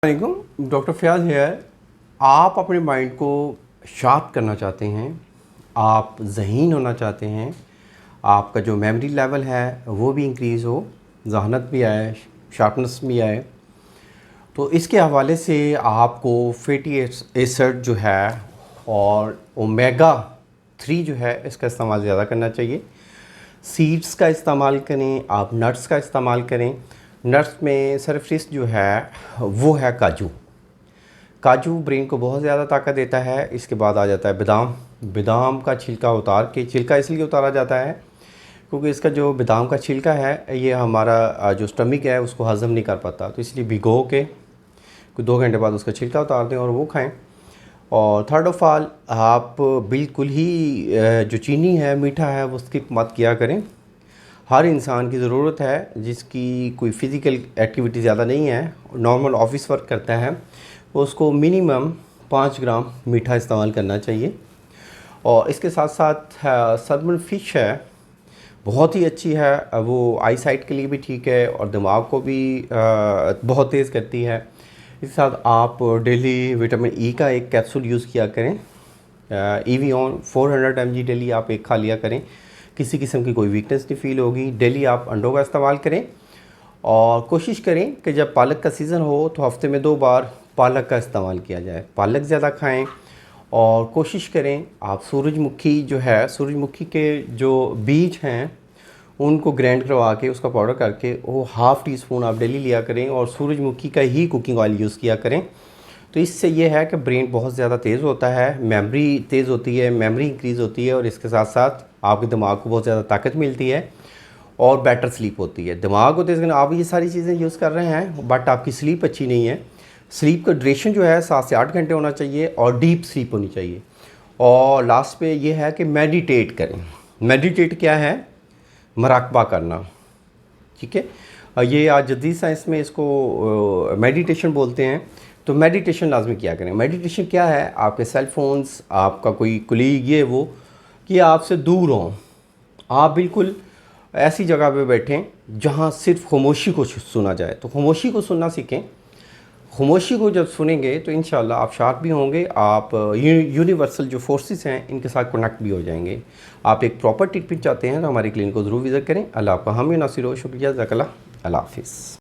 वालेकुम, डॉक्टर फयाज़ है। आप अपने माइंड को शार्प करना चाहते हैं, आप ज़हीन होना चाहते हैं, आपका जो मेमोरी लेवल है वो भी इंक्रीज़ हो, ज़हानत भी आए, शार्पनेस भी आए। तो इसके हवाले से आपको फैटी एसिड जो है और ओमेगा 3 जो है इसका इस्तेमाल ज़्यादा करना चाहिए। सीड्स का इस्तेमाल करें, आप नट्स का इस्तेमाल करें। नट्स में सरफेस जो है वो है काजू। काजू ब्रेन को बहुत ज़्यादा ताकत देता है। इसके बाद आ जाता है बादाम। बादाम का छिलका उतार के, छिलका इसलिए उतारा जाता है क्योंकि इसका जो बादाम का छिलका है ये हमारा जो स्टमक है उसको हज़म नहीं कर पाता, तो इसलिए भिगो के 2 घंटे बाद उसका छिलका उतार दें और वो खाएं। और थर्ड ऑफ़ ऑल, आप बिल्कुल ही जो चीनी है, मीठा है, वो स्किप मत किया करें। हर इंसान की ज़रूरत है जिसकी कोई फ़िज़िकल एक्टिविटी ज़्यादा नहीं है, नॉर्मल ऑफिस वर्क करता है, उसको मिनिमम 5 ग्राम मीठा इस्तेमाल करना चाहिए। और इसके साथ साथ सैल्मन फ़िश है, बहुत ही अच्छी है, वो आई साइट के लिए भी ठीक है और दिमाग को भी बहुत तेज़ करती है। इसके साथ आप डेली विटामिन ई का एक कैप्सूल यूज़ किया करें। EVON 400 mg डेली आप एक खा लिया करें। किसी किस्म की कोई वीकनेस नहीं फील होगी। डेली आप अंडों का इस्तेमाल करें और कोशिश करें कि जब पालक का सीज़न हो तो हफ्ते में 2 बार पालक का इस्तेमाल किया जाए। पालक ज़्यादा खाएं और कोशिश करें आप सूरजमुखी जो है, सूरजमुखी के जो बीज हैं उनको ग्राइंड करवा के उसका पाउडर करके वो ½ टीस्पून आप डेली लिया करें और सूरजमुखी का ही कुकिंग ऑयल यूज़ किया करें। तो इससे ये है कि ब्रेन बहुत ज़्यादा तेज़ होता है, मेमोरी तेज़ होती है, मेमोरी इंक्रीज़ होती है और इसके साथ साथ आपके दिमाग को बहुत ज़्यादा ताकत मिलती है और बेटर स्लीप होती है। दिमाग को तेज़ करना, आप ये सारी चीज़ें यूज़ कर रहे हैं बट आपकी स्लीप अच्छी नहीं है। स्लीप का ड्यूरेशन जो है 7 से 8 घंटे होना चाहिए और डीप स्लीप होनी चाहिए। और लास्ट पे ये है कि मेडिटेट करें। मेडिटेट क्या है? मराकबा करना, ठीक है। ये आज जदीद साइंस में इसको मेडिटेशन बोलते हैं। तो मेडिटेशन लाजमी किया करें। मेडिटेशन क्या है? आपके सेल फोन्स, आपका कोई कुलीग, ये वो कि आपसे दूर हों, आप बिल्कुल ऐसी जगह पे बैठें जहाँ सिर्फ खामोशी को सुना जाए। तो खामोशी को सुनना सीखें। खामोशी को जब सुनेंगे तो इंशाल्लाह आप शार्प भी होंगे, आप यूनिवर्सल जो फोर्सेस हैं इनके साथ कनेक्ट भी हो जाएंगे। आप एक प्रॉपर ट्रीटमेंट चाहते हैं तो हमारी क्लिनिक को ज़रूर विज़िट करें। अल्लाह आपका हामी नासिर हो। शुक्रिया, ज़ाकल्लाह, अल्लाह हाफ़िज़।